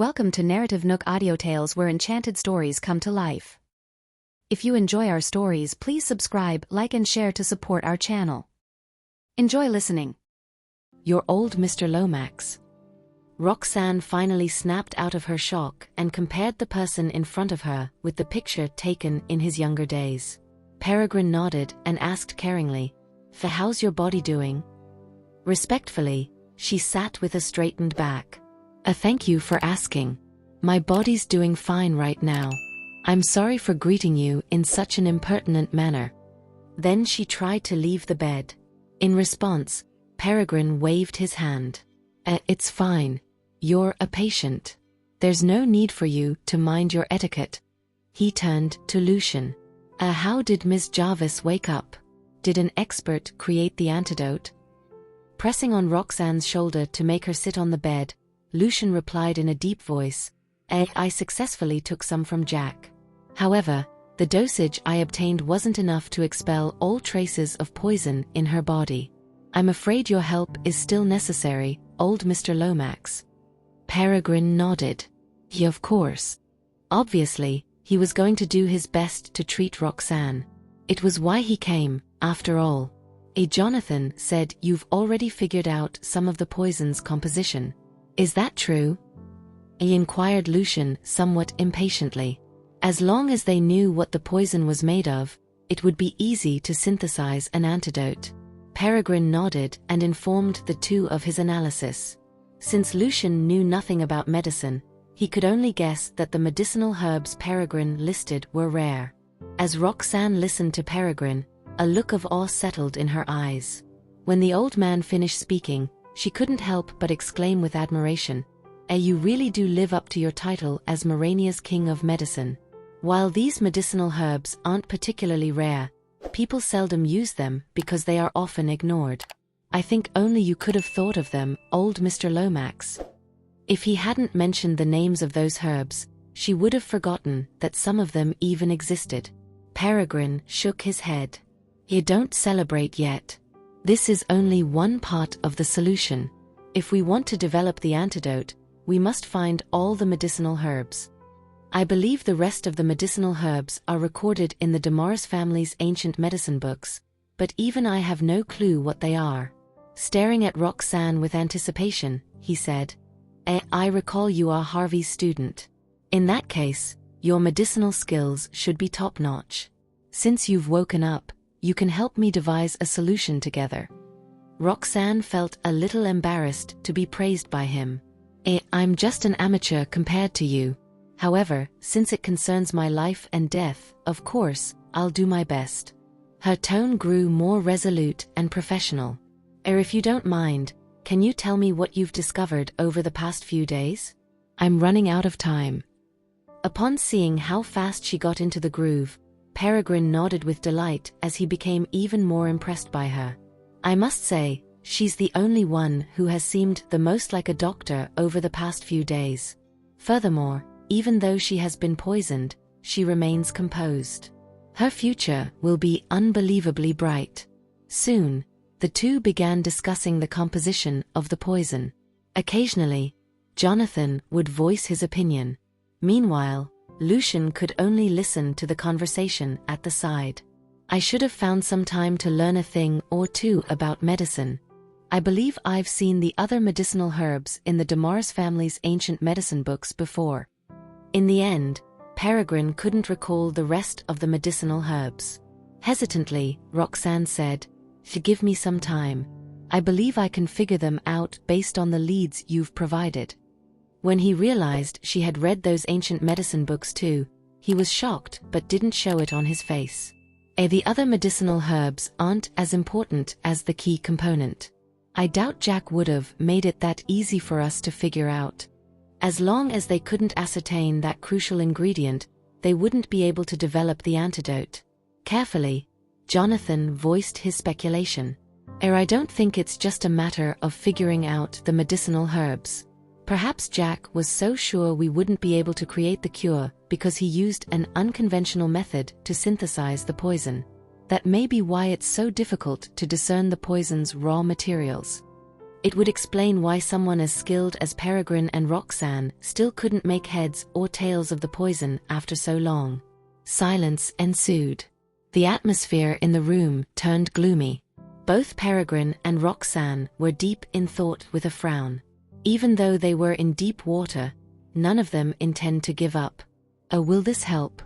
Welcome to NarrativeNook audio tales where enchanted stories come to life. If you enjoy our stories, please subscribe, like and share to support our channel. Enjoy listening. Your old Mr. Lomax. Roxanne finally snapped out of her shock and compared the person in front of her with the picture taken in his younger days. Peregrine nodded and asked caringly, "How's your body doing?" Respectfully, she sat with a straightened back. Thank you for asking. My body's doing fine right now. I'm sorry for greeting you in such an impertinent manner." Then she tried to leave the bed. In response, Peregrine waved his hand. It's fine. You're a patient. There's no need for you to mind your etiquette." He turned to Lucian. How did Miss Jarvis wake up? Did an expert create the antidote?" Pressing on Roxanne's shoulder to make her sit on the bed, Lucian replied in a deep voice, "I successfully took some from Jack. However, the dosage I obtained wasn't enough to expel all traces of poison in her body. I'm afraid your help is still necessary, old Mr. Lomax." Peregrine nodded. Of course. Obviously, he was going to do his best to treat Roxanne. It was why he came, after all. Jonathan said you've already figured out some of the poison's composition. Is that true? Inquired Lucian somewhat impatiently. As long as they knew what the poison was made of, it would be easy to synthesize an antidote. Peregrine nodded and informed the two of his analysis. Since Lucian knew nothing about medicine, he could only guess that the medicinal herbs Peregrine listed were rare. As Roxanne listened to Peregrine, a look of awe settled in her eyes. When the old man finished speaking, she couldn't help but exclaim with admiration, "You really do live up to your title as Morania's King of Medicine. While these medicinal herbs aren't particularly rare, people seldom use them because they are often ignored. I think only you could have thought of them, old Mr. Lomax." If he hadn't mentioned the names of those herbs, she would have forgotten that some of them even existed. Peregrine shook his head. "You don't celebrate yet. This is only one part of the solution. If we want to develop the antidote, we must find all the medicinal herbs. I believe the rest of the medicinal herbs are recorded in the Damaris family's ancient medicine books, but even I have no clue what they are." Staring at Roxanne with anticipation, he said, "I recall you are Harvey's student. In that case, your medicinal skills should be top-notch. Since you've woken up, you can help me devise a solution together." Roxanne felt a little embarrassed to be praised by him. "I'm just an amateur compared to you. However, since it concerns my life and death, of course, I'll do my best." Her tone grew more resolute and professional. If you don't mind, can you tell me what you've discovered over the past few days? I'm running out of time." Upon seeing how fast she got into the groove, Peregrine nodded with delight as he became even more impressed by her. "I must say, she's the only one who has seemed the most like a doctor over the past few days. Furthermore, even though she has been poisoned, she remains composed. Her future will be unbelievably bright." Soon, the two began discussing the composition of the poison. Occasionally, Jonathan would voice his opinion. Meanwhile, Lucian could only listen to the conversation at the side. "I should have found some time to learn a thing or two about medicine. I believe I've seen the other medicinal herbs in the Damaris family's ancient medicine books before." In the end, Peregrine couldn't recall the rest of the medicinal herbs. Hesitantly, Roxanne said, "Give me some time. I believe I can figure them out based on the leads you've provided." When he realized she had read those ancient medicine books too, he was shocked but didn't show it on his face. The other medicinal herbs aren't as important as the key component. I doubt Jack would have made it that easy for us to figure out. As long as they couldn't ascertain that crucial ingredient, they wouldn't be able to develop the antidote. Carefully, Jonathan voiced his speculation. I don't think it's just a matter of figuring out the medicinal herbs. Perhaps Jack was so sure we wouldn't be able to create the cure because he used an unconventional method to synthesize the poison. That may be why it's so difficult to discern the poison's raw materials." It would explain why someone as skilled as Peregrine and Roxanne still couldn't make heads or tails of the poison after so long. Silence ensued. The atmosphere in the room turned gloomy. Both Peregrine and Roxanne were deep in thought with a frown. Even though they were in deep water, none of them intend to give up. Oh, will this help?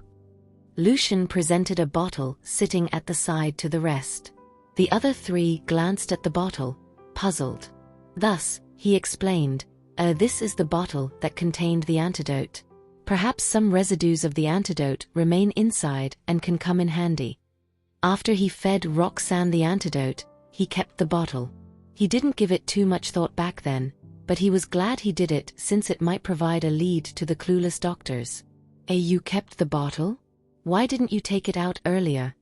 Lucian presented a bottle sitting at the side to the rest. The other three glanced at the bottle, puzzled. Thus, he explained, this is the bottle that contained the antidote. Perhaps some residues of the antidote remain inside and can come in handy. After he fed Roxanne the antidote, he kept the bottle. He didn't give it too much thought back then, but he was glad he did it since it might provide a lead to the clueless doctors. You kept the bottle? Why didn't you take it out earlier?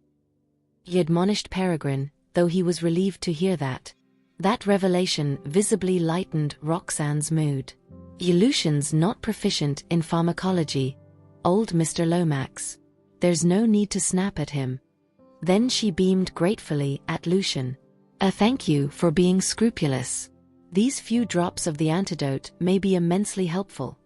He admonished Peregrine, though he was relieved to hear that. That revelation visibly lightened Roxanne's mood. Lucian's not proficient in pharmacology. Old Mr. Lomax. There's no need to snap at him. Then she beamed gratefully at Lucian. Thank you for being scrupulous. These few drops of the antidote may be immensely helpful.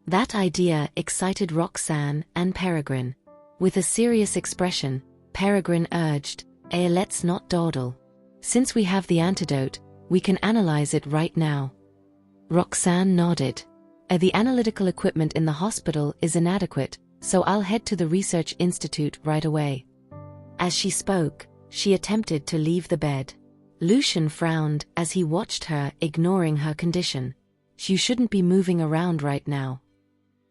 That idea excited Roxanne and Peregrine. With a serious expression, Peregrine urged, let's not dawdle. Since we have the antidote, we can analyze it right now. Roxanne nodded. The analytical equipment in the hospital is inadequate, so I'll head to the research institute right away. As she spoke, she attempted to leave the bed. Lucian frowned as he watched her, ignoring her condition. You shouldn't be moving around right now.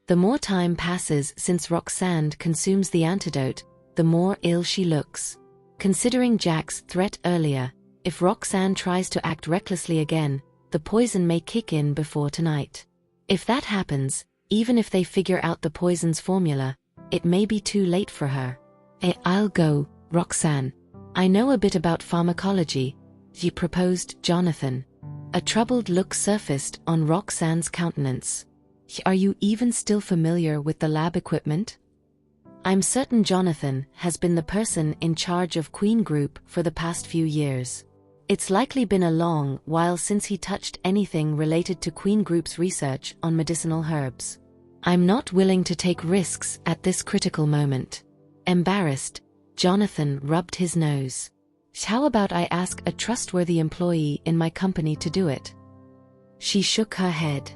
The more time passes since Roxanne consumes the antidote, the more ill she looks. Considering Jack's threat earlier, if Roxanne tries to act recklessly again, the poison may kick in before tonight. If that happens, even if they figure out the poison's formula, it may be too late for her. I'll go, Roxanne. I know a bit about pharmacology, he proposed Jonathan. A troubled look surfaced on Roxanne's countenance. Are you even still familiar with the lab equipment? I'm certain Jonathan has been the person in charge of Queen Group for the past few years. It's likely been a long while since he touched anything related to Queen Group's research on medicinal herbs. I'm not willing to take risks at this critical moment. Embarrassed, Jonathan rubbed his nose. How about I ask a trustworthy employee in my company to do it? She shook her head.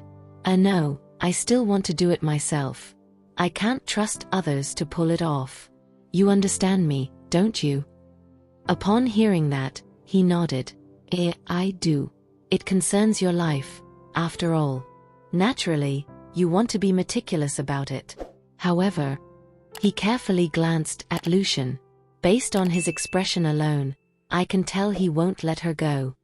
No, I still want to do it myself. I can't trust others to pull it off. You understand me, don't you? Upon hearing that, he nodded. I do. It concerns your life, after all. Naturally, you want to be meticulous about it. However, he carefully glanced at Lucian. Based on his expression alone, I can tell he won't let her go.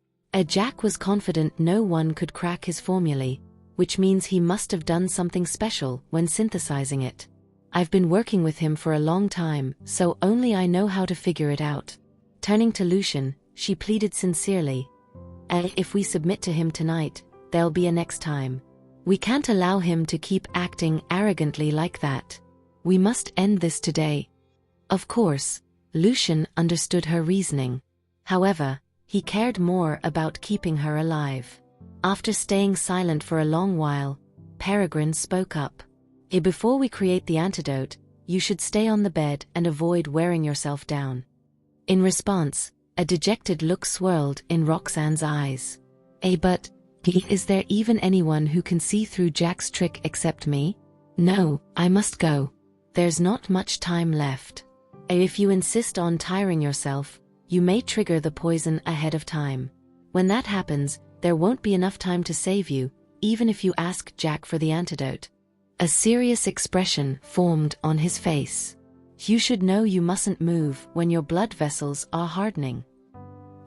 Jack was confident no one could crack his formulae, which means he must have done something special when synthesizing it. I've been working with him for a long time, so only I know how to figure it out. Turning to Lucian, she pleaded sincerely. If we submit to him tonight, there'll be a next time. We can't allow him to keep acting arrogantly like that. We must end this today. Of course, Lucian understood her reasoning. However, he cared more about keeping her alive. After staying silent for a long while, Peregrine spoke up. Before we create the antidote, you should stay on the bed and avoid wearing yourself down. In response, a dejected look swirled in Roxanne's eyes. But is there even anyone who can see through Jack's trick except me? No, I must go. There's not much time left. If you insist on tiring yourself, you may trigger the poison ahead of time. When that happens, there won't be enough time to save you, even if you ask Jack for the antidote. A serious expression formed on his face. You should know you mustn't move when your blood vessels are hardening.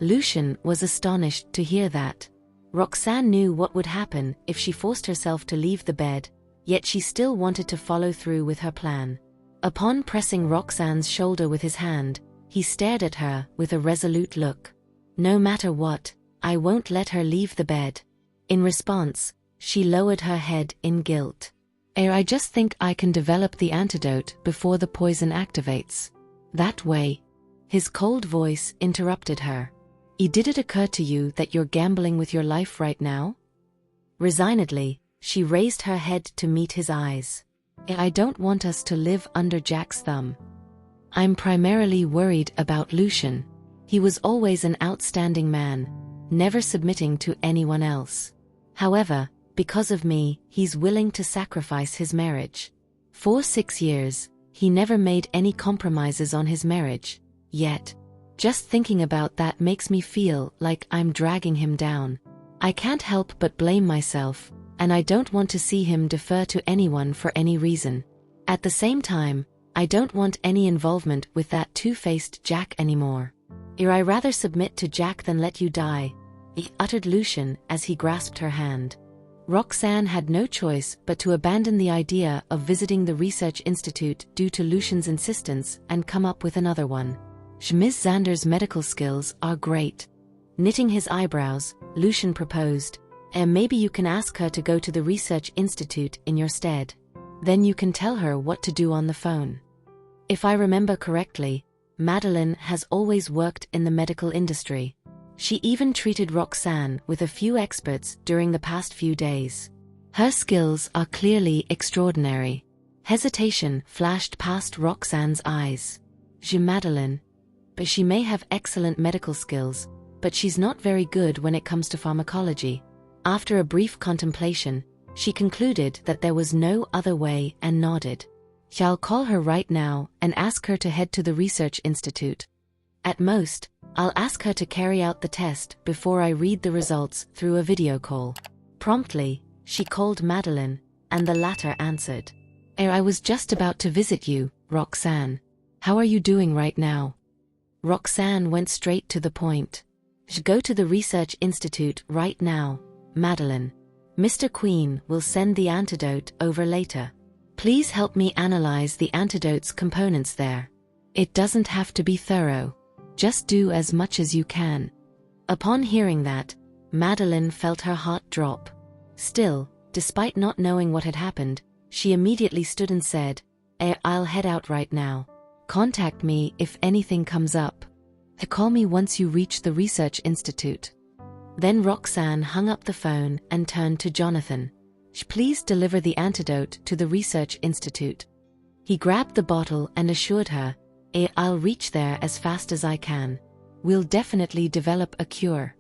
Lucian was astonished to hear that. Roxanne knew what would happen if she forced herself to leave the bed, yet she still wanted to follow through with her plan. Upon pressing Roxanne's shoulder with his hand, he stared at her with a resolute look. No matter what, I won't let her leave the bed. In response, she lowered her head in guilt. I just think I can develop the antidote before the poison activates. That way. His cold voice interrupted her. Did it occur to you that you're gambling with your life right now? Resignedly, she raised her head to meet his eyes. I don't want us to live under Jack's thumb. I'm primarily worried about Lucian. He was always an outstanding man, never submitting to anyone else. However, because of me, he's willing to sacrifice his marriage. For 6 years, he never made any compromises on his marriage. Yet, just thinking about that makes me feel like I'm dragging him down. I can't help but blame myself, and I don't want to see him defer to anyone for any reason. At the same time, I don't want any involvement with that two-faced Jack anymore. I'd rather submit to Jack than let you die, uttered Lucian as he grasped her hand. Roxanne had no choice but to abandon the idea of visiting the research institute due to Lucian's insistence and come up with another one. Ms. Xander's medical skills are great. Knitting his eyebrows, Lucian proposed, maybe you can ask her to go to the research institute in your stead. Then you can tell her what to do on the phone. If I remember correctly, Madeline has always worked in the medical industry. She even treated Roxanne with a few experts during the past few days. Her skills are clearly extraordinary. Hesitation flashed past Roxanne's eyes. Madeline. But she may have excellent medical skills, but she's not very good when it comes to pharmacology. After a brief contemplation, she concluded that there was no other way and nodded. I'll call her right now and ask her to head to the research institute. At most, I'll ask her to carry out the test before I read the results through a video call. Promptly, she called Madeline, and the latter answered. I was just about to visit you, Roxanne. How are you doing right now? Roxanne went straight to the point. Go to the research institute right now, Madeline. Mr. Queen will send the antidote over later. Please help me analyze the antidote's components there. It doesn't have to be thorough. Just do as much as you can. Upon hearing that, Madeline felt her heart drop. Still, despite not knowing what had happened, she immediately stood and said, I'll head out right now. Contact me if anything comes up. Call me once you reach the research institute. Then Roxanne hung up the phone and turned to Jonathan. Please deliver the antidote to the research institute. He grabbed the bottle and assured her, I'll reach there as fast as I can. We'll definitely develop a cure.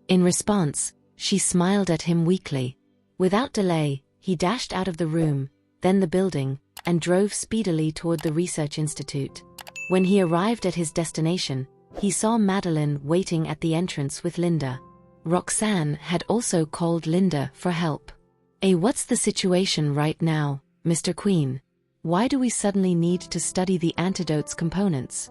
In response, she smiled at him weakly. Without delay, he dashed out of the room, then the building, and drove speedily toward the research institute. When he arrived at his destination, he saw Madeline waiting at the entrance with Linda. Roxanne had also called Linda for help. What's the situation right now, Mr. Queen? Why do we suddenly need to study the antidote's components?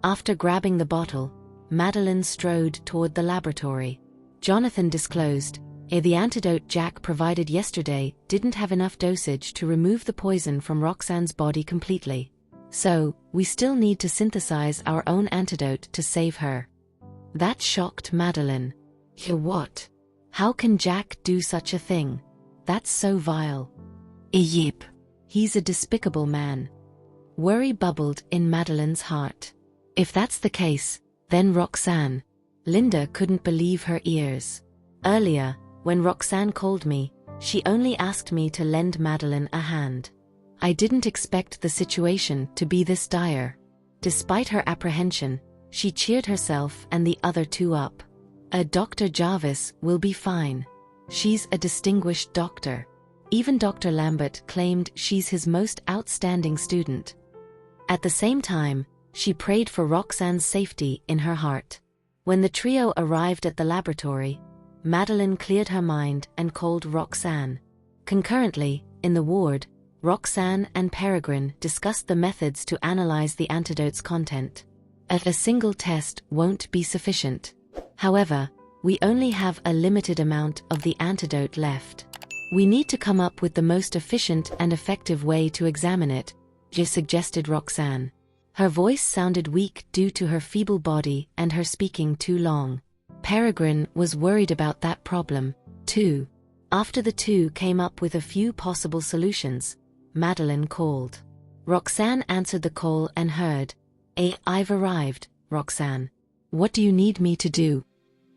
After grabbing the bottle, Madeline strode toward the laboratory. Jonathan disclosed, the antidote Jack provided yesterday didn't have enough dosage to remove the poison from Roxanne's body completely. So, we still need to synthesize our own antidote to save her. That shocked Madeline. What? How can Jack do such a thing? That's so vile. Yep. He's a despicable man. Worry bubbled in Madeline's heart. If that's the case, then Roxanne. Linda couldn't believe her ears. Earlier, when Roxanne called me, she only asked me to lend Madeline a hand. I didn't expect the situation to be this dire. Despite her apprehension, she cheered herself and the other two up. Dr. Jarvis will be fine. She's a distinguished doctor. Even Dr. Lambert claimed she's his most outstanding student. At the same time, she prayed for Roxanne's safety in her heart. When the trio arrived at the laboratory, Madeline cleared her mind and called Roxanne. Concurrently, in the ward, Roxanne and Peregrine discussed the methods to analyze the antidote's content. A single test won't be sufficient. However, we only have a limited amount of the antidote left. We need to come up with the most efficient and effective way to examine it, suggested Roxanne. Her voice sounded weak due to her feeble body and her speaking too long. Peregrine was worried about that problem, too. After the two came up with a few possible solutions, Madeline called. Roxanne answered the call and heard, I've arrived, Roxanne. What do you need me to do?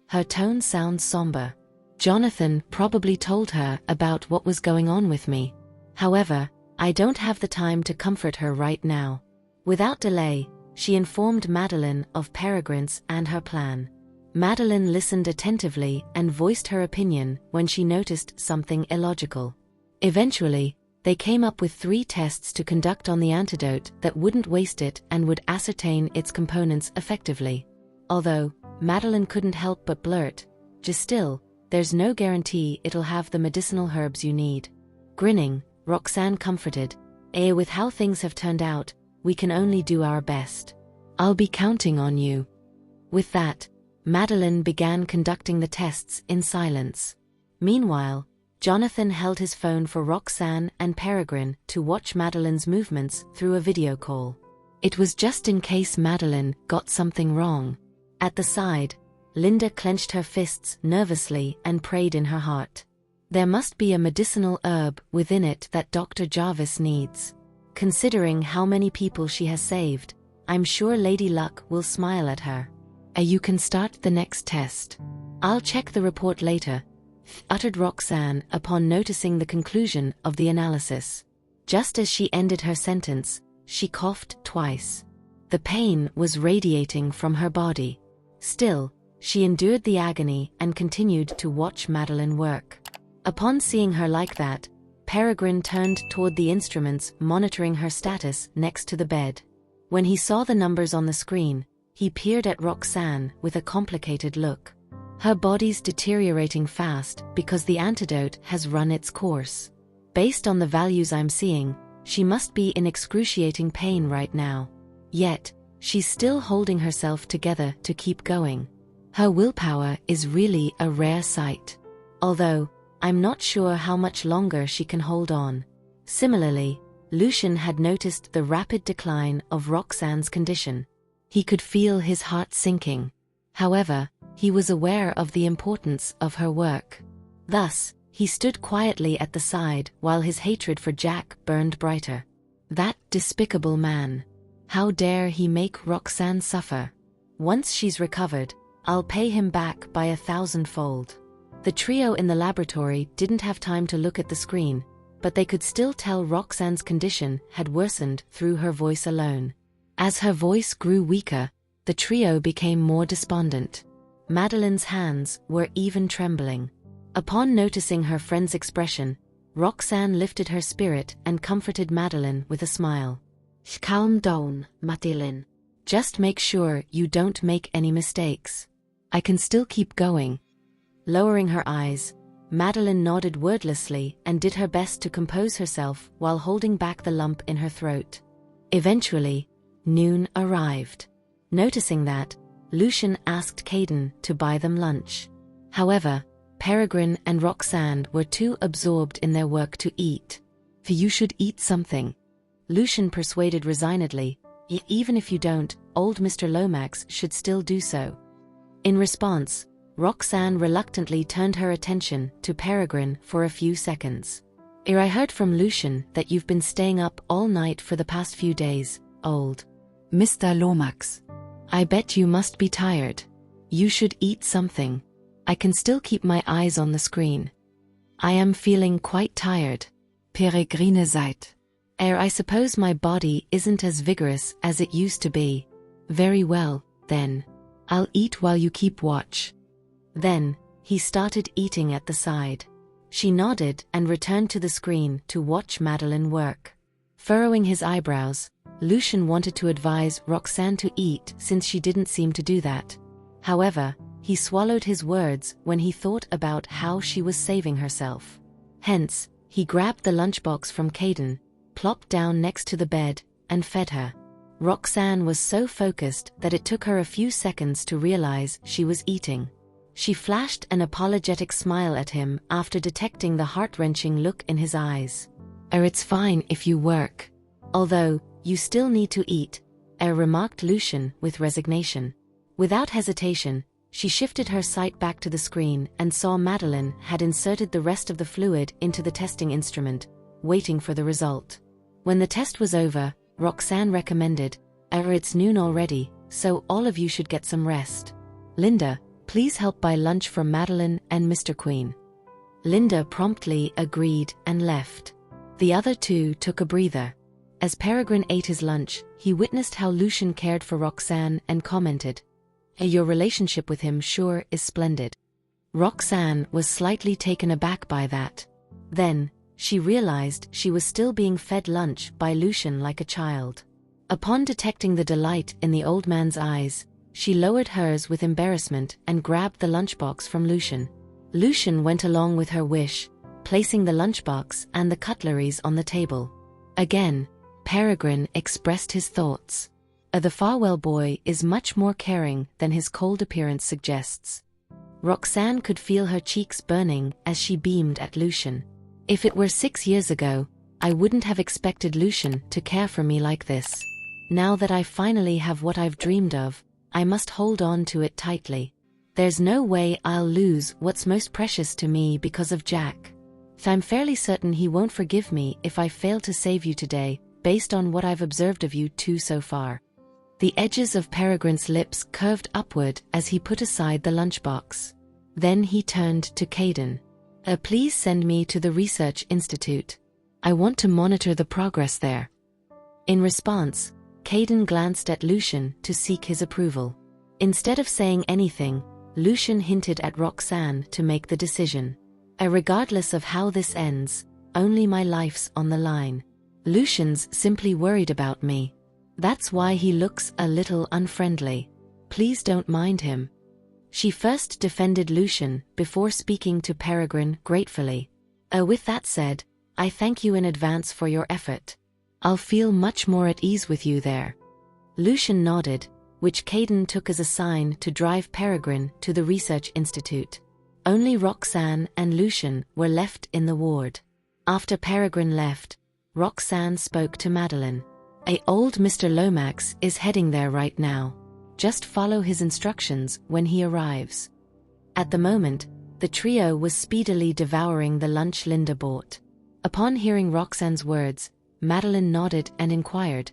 Her tone sounds somber. Jonathan probably told her about what was going on with me. However, I don't have the time to comfort her right now. Without delay, she informed Madeline of Peregrine's and her plan. Madeline listened attentively and voiced her opinion when she noticed something illogical. Eventually, they came up with 3 tests to conduct on the antidote that wouldn't waste it and would ascertain its components effectively. Although, Madeline couldn't help but blurt, "Just still, there's no guarantee it'll have the medicinal herbs you need." Grinning, Roxanne comforted, With how things have turned out, we can only do our best. I'll be counting on you." With that, Madeline began conducting the tests in silence. Meanwhile, Jonathan held his phone for Roxanne and Peregrine to watch Madeline's movements through a video call. It was just in case Madeline got something wrong. At the side, Linda clenched her fists nervously and prayed in her heart. There must be a medicinal herb within it that Dr. Jarvis needs. Considering how many people she has saved, I'm sure Lady Luck will smile at her. You can start the next test. I'll check the report later, uttered Roxanne upon noticing the conclusion of the analysis. Just as she ended her sentence, she coughed twice. The pain was radiating from her body. Still, she endured the agony and continued to watch Madeline work. Upon seeing her like that, Peregrine turned toward the instruments monitoring her status next to the bed. When he saw the numbers on the screen, he peered at Roxanne with a complicated look. Her body's deteriorating fast because the antidote has run its course. Based on the values I'm seeing, she must be in excruciating pain right now. Yet, she's still holding herself together to keep going. Her willpower is really a rare sight. Although, I'm not sure how much longer she can hold on. Similarly, Lucian had noticed the rapid decline of Roxanne's condition. He could feel his heart sinking. However, he was aware of the importance of her work. Thus, he stood quietly at the side while his hatred for Jack burned brighter. That despicable man. How dare he make Roxanne suffer? Once she's recovered, I'll pay him back by 1,000-fold. The trio in the laboratory didn't have time to look at the screen, but they could still tell Roxanne's condition had worsened through her voice alone. As her voice grew weaker, the trio became more despondent. Madeline's hands were even trembling. Upon noticing her friend's expression, Roxanne lifted her spirit and comforted Madeline with a smile. "Calm down, Madeline. Just make sure you don't make any mistakes. I can still keep going." Lowering her eyes, Madeline nodded wordlessly and did her best to compose herself while holding back the lump in her throat. Eventually, noon arrived. Noticing that, Lucian asked Caden to buy them lunch. However, Peregrine and Roxanne were too absorbed in their work to eat. "You should eat something," Lucian persuaded resignedly. "Even if you don't, old Mr. Lomax should still do so." In response, Roxanne reluctantly turned her attention to Peregrine for a few seconds. "I heard from Lucian that you've been staying up all night for the past few days, old Mr. Lomax. I bet you must be tired. You should eat something. I can still keep my eyes on the screen." "I am feeling quite tired." Peregrine sighed. I suppose my body isn't as vigorous as it used to be." "Very well, then. I'll eat while you keep watch." Then, he started eating at the side. She nodded and returned to the screen to watch Madeline work. Furrowing his eyebrows, Lucian wanted to advise Roxanne to eat since she didn't seem to do that. However, he swallowed his words when he thought about how she was saving herself. Hence, he grabbed the lunchbox from Caden, plopped down next to the bed, and fed her. Roxanne was so focused that it took her a few seconds to realize she was eating. She flashed an apologetic smile at him after detecting the heart-wrenching look in his eyes. It's fine if you work. Although, you still need to eat," remarked Lucian with resignation. Without hesitation, she shifted her sight back to the screen and saw Madeline had inserted the rest of the fluid into the testing instrument, waiting for the result. When the test was over, Roxanne recommended, "It's noon already, so all of you should get some rest. Linda, please help buy lunch for Madeline and Mr. Queen." Linda promptly agreed and left. The other two took a breather. As Peregrine ate his lunch, he witnessed how Lucian cared for Roxanne and commented, "Your relationship with him sure is splendid." Roxanne was slightly taken aback by that. Then, she realized she was still being fed lunch by Lucian like a child. Upon detecting the delight in the old man's eyes, she lowered hers with embarrassment and grabbed the lunchbox from Lucian. Lucian went along with her wish, placing the lunchbox and the cutleries on the table. Again, Peregrine expressed his thoughts. The Farwell boy is much more caring than his cold appearance suggests. Roxanne could feel her cheeks burning as she beamed at Lucian. "If it were 6 years ago, I wouldn't have expected Lucian to care for me like this. Now that I finally have what I've dreamed of, I must hold on to it tightly. There's no way I'll lose what's most precious to me because of Jack. I'm fairly certain he won't forgive me if I fail to save you today, based on what I've observed of you two so far." The edges of Peregrine's lips curved upward as he put aside the lunchbox. Then he turned to Caden. Please send me to the Research Institute. I want to monitor the progress there." In response, Caden glanced at Lucian to seek his approval. Instead of saying anything, Lucian hinted at Roxanne to make the decision. Regardless of how this ends, only my life's on the line. Lucian's simply worried about me. That's why he looks a little unfriendly. Please don't mind him." She first defended Lucian before speaking to Peregrine gratefully. With that said, I thank you in advance for your effort. I'll feel much more at ease with you there." Lucian nodded, which Caden took as a sign to drive Peregrine to the Research Institute. Only Roxanne and Lucian were left in the ward. After Peregrine left, Roxanne spoke to Madeline. Old Mr. Lomax is heading there right now. Just follow his instructions when he arrives." At the moment, the trio was speedily devouring the lunch Linda bought. Upon hearing Roxanne's words, Madeline nodded and inquired,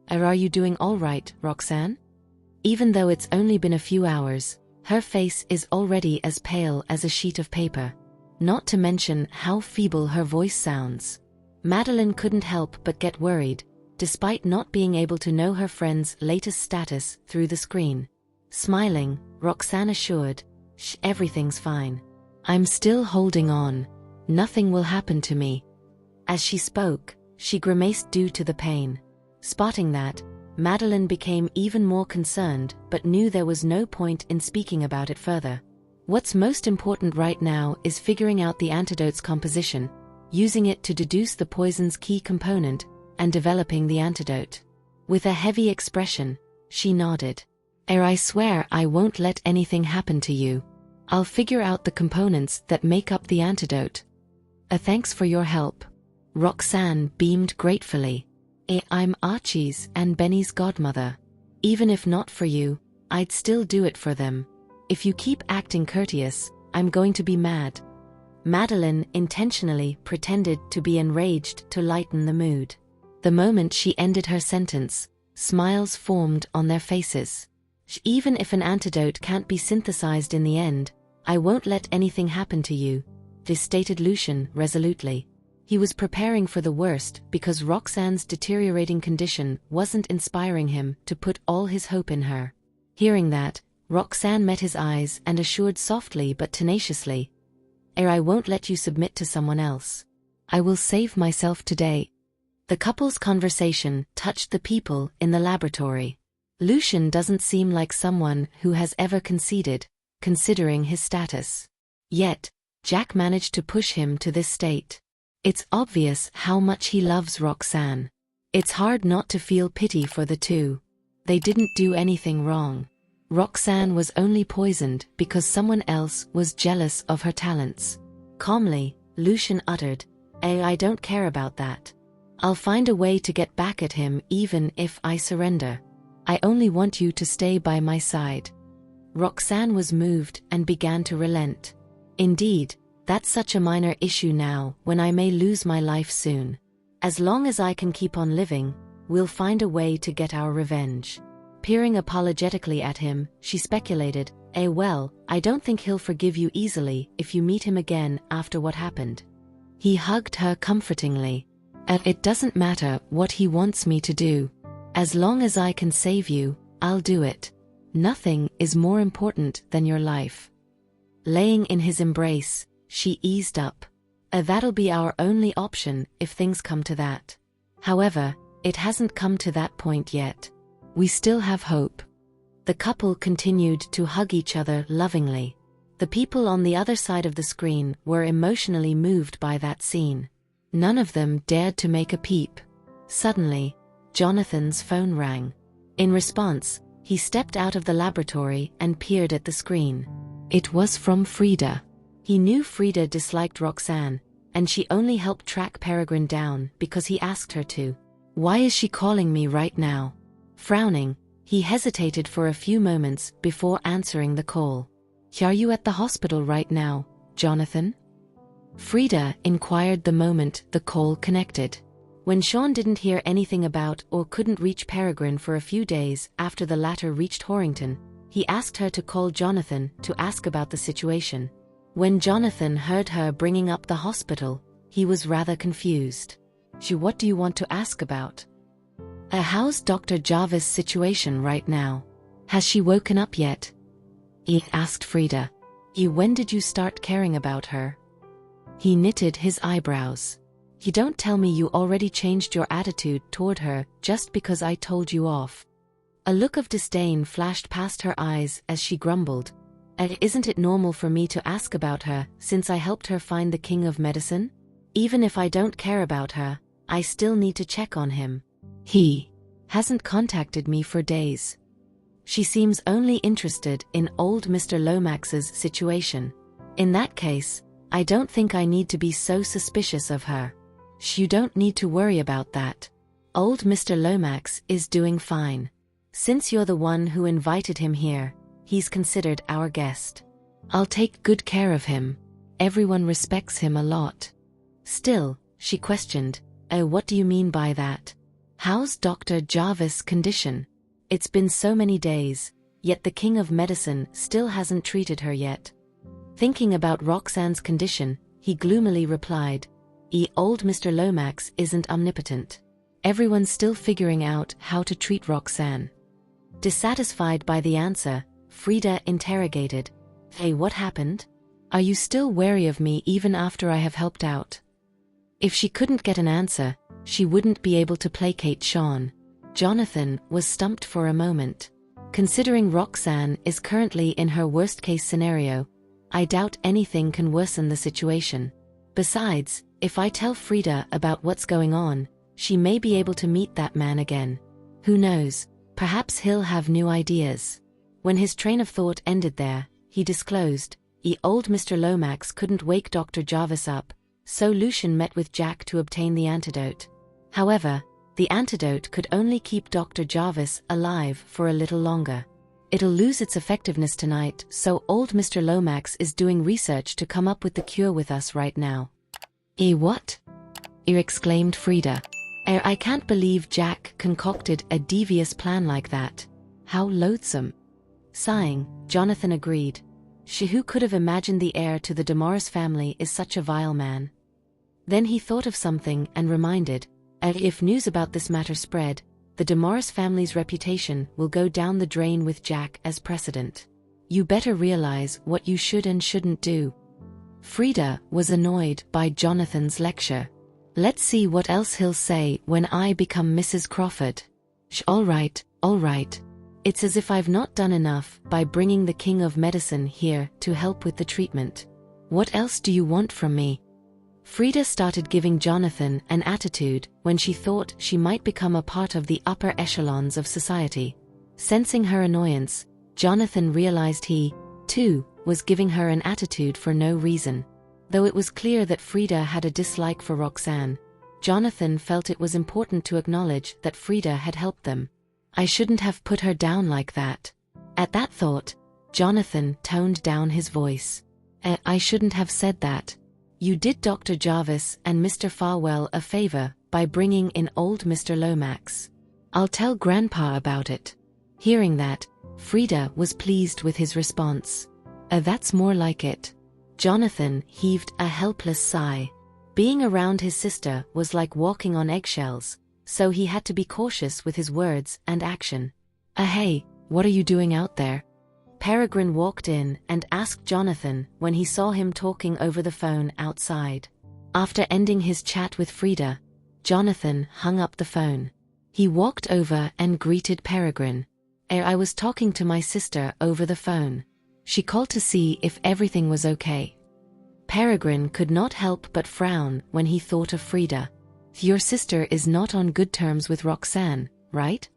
"Are you doing all right, Roxanne?" Even though it's only been a few hours, her face is already as pale as a sheet of paper. Not to mention how feeble her voice sounds. Madeline couldn't help but get worried, despite not being able to know her friend's latest status through the screen. Smiling, Roxanne assured, "Everything's fine. I'm still holding on. Nothing will happen to me." As she spoke, she grimaced due to the pain. Spotting that, Madeline became even more concerned but knew there was no point in speaking about it further. What's most important right now is figuring out the antidote's composition, using it to deduce the poison's key component, and developing the antidote. With a heavy expression, she nodded. I swear I won't let anything happen to you. I'll figure out the components that make up the antidote." Thanks for your help." Roxanne beamed gratefully. "I'm Archie's and Benny's godmother. Even if not for you, I'd still do it for them. If you keep acting courteous, I'm going to be mad." Madeline intentionally pretended to be enraged to lighten the mood. The moment she ended her sentence, smiles formed on their faces. "Even if an antidote can't be synthesized in the end, I won't let anything happen to you," stated Lucian resolutely. He was preparing for the worst because Roxanne's deteriorating condition wasn't inspiring him to put all his hope in her. Hearing that, Roxanne met his eyes and assured softly but tenaciously, "I won't let you submit to someone else. I will save myself today." The couple's conversation touched the people in the laboratory. Lucian doesn't seem like someone who has ever conceded, considering his status. Yet, Jack managed to push him to this state. It's obvious how much he loves Roxanne. It's hard not to feel pity for the two. They didn't do anything wrong. Roxanne was only poisoned because someone else was jealous of her talents. Calmly, Lucian uttered, I don't care about that. I'll find a way to get back at him even if I surrender. I only want you to stay by my side." Roxanne was moved and began to relent. "Indeed, that's such a minor issue now when I may lose my life soon. As long as I can keep on living, we'll find a way to get our revenge." Peering apologetically at him, she speculated, well, I don't think he'll forgive you easily if you meet him again after what happened. He hugged her comfortingly. It doesn't matter what he wants me to do. As long as I can save you, I'll do it. Nothing is more important than your life. Laying in his embrace, she eased up. That'll be our only option if things come to that. However, it hasn't come to that point yet. We still have hope. The couple continued to hug each other lovingly. The people on the other side of the screen were emotionally moved by that scene. None of them dared to make a peep. Suddenly, Jonathan's phone rang. In response, he stepped out of the laboratory and peered at the screen. It was from Frida. He knew Frida disliked Roxanne, and she only helped track Peregrine down because he asked her to. Why is she calling me right now? Frowning, he hesitated for a few moments before answering the call. Are you at the hospital right now, Jonathan? Frida inquired the moment the call connected. When Sean didn't hear anything about or couldn't reach Peregrine for a few days after the latter reached Horrington, he asked her to call Jonathan to ask about the situation. When Jonathan heard her bringing up the hospital, he was rather confused. What do you want to ask about? How's Dr. Jarvis' situation right now? Has she woken up yet? He asked Frida. When did you start caring about her? He knitted his eyebrows. You don't tell me you already changed your attitude toward her just because I told you off. A look of disdain flashed past her eyes as she grumbled. Isn't it normal for me to ask about her since I helped her find the King of Medicine? Even if I don't care about her, I still need to check on him. He hasn't contacted me for days. She seems only interested in old Mr. Lomax's situation. In that case, I don't think I need to be so suspicious of her. You don't need to worry about that. Old Mr. Lomax is doing fine. Since you're the one who invited him here, he's considered our guest. I'll take good care of him. Everyone respects him a lot. Still, she questioned, what do you mean by that? How's Dr. Jarvis' condition? It's been so many days, yet the King of Medicine still hasn't treated her yet. Thinking about Roxanne's condition, he gloomily replied, Old Mr. Lomax isn't omnipotent. Everyone's still figuring out how to treat Roxanne. Dissatisfied by the answer, Frida interrogated, what happened? Are you still wary of me even after I have helped out? If she couldn't get an answer, she wouldn't be able to placate Sean. Jonathan was stumped for a moment. Considering Roxanne is currently in her worst-case scenario, I doubt anything can worsen the situation. Besides, if I tell Frida about what's going on, she may be able to meet that man again. Who knows, perhaps he'll have new ideas. When his train of thought ended there, he disclosed, old Mr. Lomax couldn't wake Dr. Jarvis up, so Lucian met with Jack to obtain the antidote. However, the antidote could only keep Dr. Jarvis alive for a little longer. It'll lose its effectiveness tonight, so old Mr. Lomax is doing research to come up with the cure with us right now. What? Exclaimed Frida. I can't believe Jack concocted a devious plan like that. How loathsome. Sighing, Jonathan agreed. Who could have imagined the heir to the Damaris family is such a vile man? Then he thought of something and reminded, if news about this matter spread, the Damaris family's reputation will go down the drain with Jack as precedent. You better realize what you should and shouldn't do. Frida was annoyed by Jonathan's lecture. Let's see what else he'll say when I become Mrs. Crawford. All right. It's as if I've not done enough by bringing the King of Medicine here to help with the treatment. What else do you want from me? Frida started giving Jonathan an attitude when she thought she might become a part of the upper echelons of society. Sensing her annoyance, Jonathan realized he, too, was giving her an attitude for no reason. Though it was clear that Frida had a dislike for Roxanne, Jonathan felt it was important to acknowledge that Frida had helped them. I shouldn't have put her down like that. At that thought, Jonathan toned down his voice. I shouldn't have said that. You did Dr. Jarvis and Mr. Farwell a favor by bringing in old Mr. Lomax. I'll tell Grandpa about it. Hearing that, Frida was pleased with his response. That's more like it." Jonathan heaved a helpless sigh. Being around his sister was like walking on eggshells, so he had to be cautious with his words and action. Hey, what are you doing out there?" Peregrine walked in and asked Jonathan when he saw him talking over the phone outside. After ending his chat with Frida, Jonathan hung up the phone. He walked over and greeted Peregrine. "I was talking to my sister over the phone. She called to see if everything was okay." Peregrine could not help but frown when he thought of Frida. "Your sister is not on good terms with Roxanne, right?"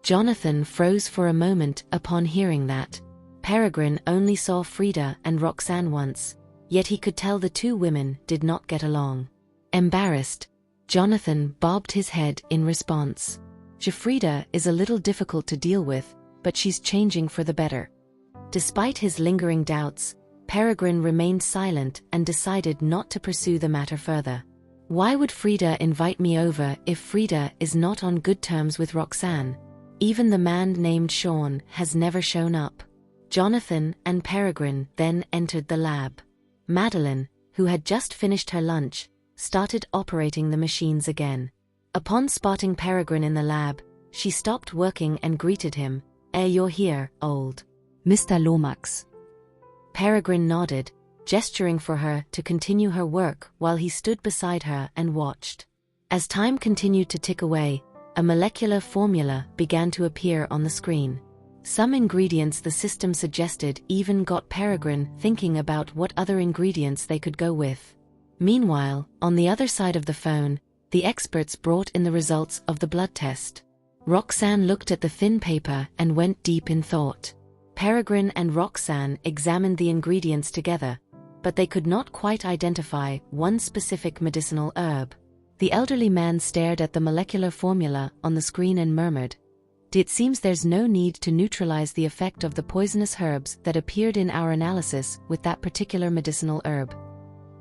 Jonathan froze for a moment upon hearing that. Peregrine only saw Frida and Roxanne once, yet he could tell the two women did not get along. Embarrassed, Jonathan bobbed his head in response. "Frida is a little difficult to deal with, but she's changing for the better." Despite his lingering doubts, Peregrine remained silent and decided not to pursue the matter further. "Why would Frida invite me over if Frida is not on good terms with Roxanne? Even the man named Sean has never shown up." Jonathan and Peregrine then entered the lab. Madeline, who had just finished her lunch, started operating the machines again. Upon spotting Peregrine in the lab, she stopped working and greeted him. You're here, old Mr. Lomax." Peregrine nodded, gesturing for her to continue her work while he stood beside her and watched. As time continued to tick away, a molecular formula began to appear on the screen. Some ingredients the system suggested even got Peregrine thinking about what other ingredients they could go with. Meanwhile, on the other side of the phone, the experts brought in the results of the blood test. Roxanne looked at the thin paper and went deep in thought. Peregrine and Roxanne examined the ingredients together, but they could not quite identify one specific medicinal herb. The elderly man stared at the molecular formula on the screen and murmured, "It seems there's no need to neutralize the effect of the poisonous herbs that appeared in our analysis with that particular medicinal herb."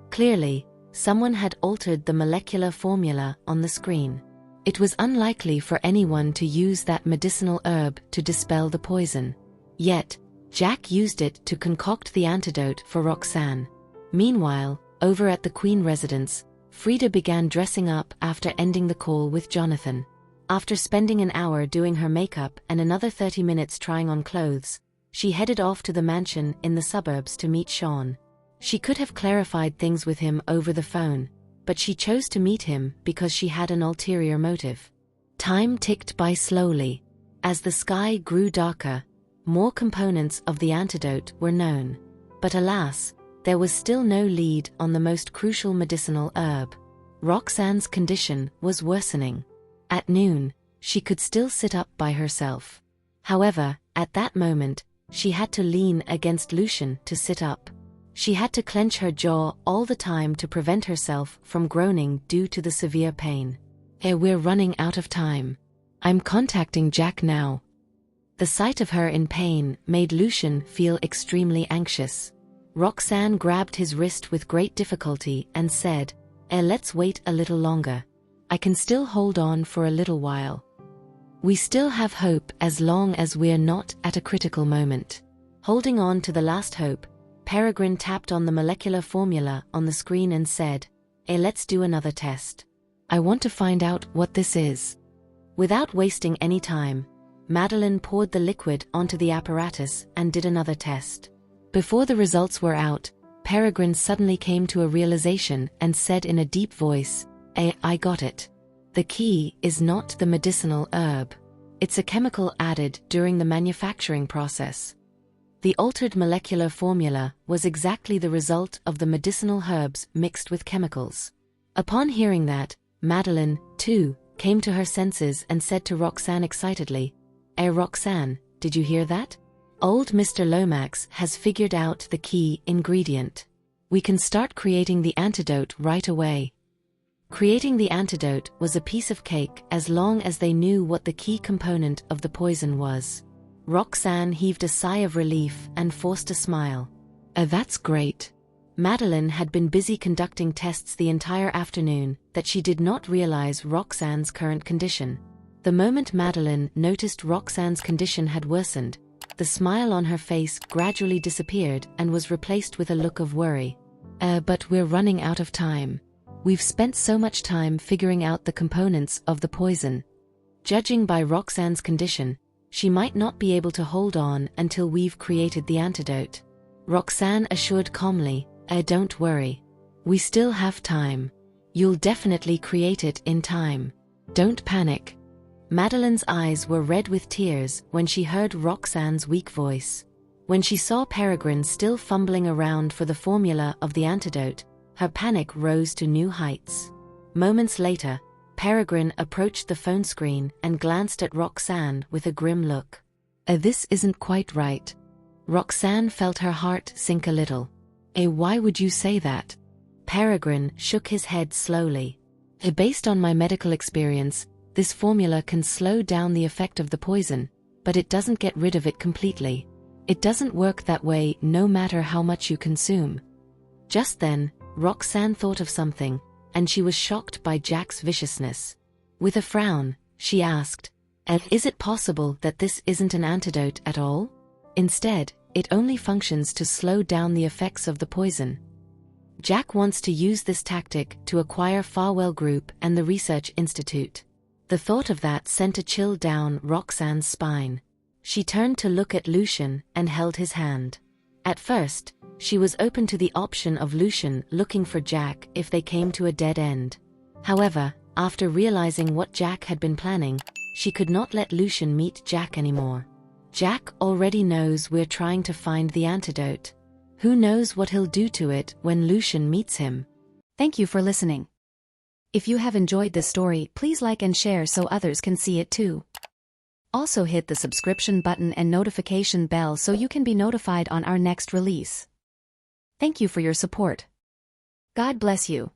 Clearly, someone had altered the molecular formula on the screen. It was unlikely for anyone to use that medicinal herb to dispel the poison. Yet, Jack used it to concoct the antidote for Roxanne. Meanwhile, over at the Queen residence, Frida began dressing up after ending the call with Jonathan. After spending an hour doing her makeup and another 30 minutes trying on clothes, she headed off to the mansion in the suburbs to meet Sean. She could have clarified things with him over the phone, but she chose to meet him because she had an ulterior motive. Time ticked by slowly. As the sky grew darker, more components of the antidote were known. But alas, there was still no lead on the most crucial medicinal herb. Roxanne's condition was worsening. At noon, she could still sit up by herself. However, at that moment, she had to lean against Lucian to sit up. She had to clench her jaw all the time to prevent herself from groaning due to the severe pain. We're running out of time. I'm contacting Jack now." The sight of her in pain made Lucian feel extremely anxious. Roxanne grabbed his wrist with great difficulty and said, "Let's wait a little longer. I can still hold on for a little while. We still have hope as long as we're not at a critical moment." Holding on to the last hope, Peregrine tapped on the molecular formula on the screen and said, "Let's do another test. I want to find out what this is." Without wasting any time, Madeline poured the liquid onto the apparatus and did another test. Before the results were out, Peregrine suddenly came to a realization and said in a deep voice, I got it. The key is not the medicinal herb. It's a chemical added during the manufacturing process." The altered molecular formula was exactly the result of the medicinal herbs mixed with chemicals. Upon hearing that, Madeline, too, came to her senses and said to Roxanne excitedly, Roxanne, did you hear that? Old Mr. Lomax has figured out the key ingredient. We can start creating the antidote right away." Creating the antidote was a piece of cake as long as they knew what the key component of the poison was. Roxanne heaved a sigh of relief and forced a smile. That's great." Madeline had been busy conducting tests the entire afternoon that she did not realize Roxanne's current condition. The moment Madeline noticed Roxanne's condition had worsened, the smile on her face gradually disappeared and was replaced with a look of worry. But we're running out of time. We've spent so much time figuring out the components of the poison. Judging by Roxanne's condition, she might not be able to hold on until we've created the antidote. Roxanne assured calmly, don't worry. We still have time. You'll definitely create it in time. Don't panic. Madeline's eyes were red with tears when she heard Roxanne's weak voice. When she saw Peregrine still fumbling around for the formula of the antidote, her panic rose to new heights. Moments later, Peregrine approached the phone screen and glanced at Roxanne with a grim look. This isn't quite right. Roxanne felt her heart sink a little. Why would you say that? Peregrine shook his head slowly. Based on my medical experience, this formula can slow down the effect of the poison, but it doesn't get rid of it completely. It doesn't work that way no matter how much you consume. Just then, Roxanne thought of something, and she was shocked by Jack's viciousness. With a frown, she asked, is it possible that this isn't an antidote at all? Instead, it only functions to slow down the effects of the poison. Jack wants to use this tactic to acquire Farwell Group and the Research Institute. The thought of that sent a chill down Roxanne's spine. She turned to look at Lucian and held his hand. At first, she was open to the option of Lucian looking for Jack if they came to a dead end. However, after realizing what Jack had been planning, she could not let Lucian meet Jack anymore. Jack already knows we're trying to find the antidote. Who knows what he'll do to it when Lucian meets him? Thank you for listening. If you have enjoyed this story, please like and share so others can see it too. Also hit the subscription button and notification bell so you can be notified on our next release. Thank you for your support. God bless you.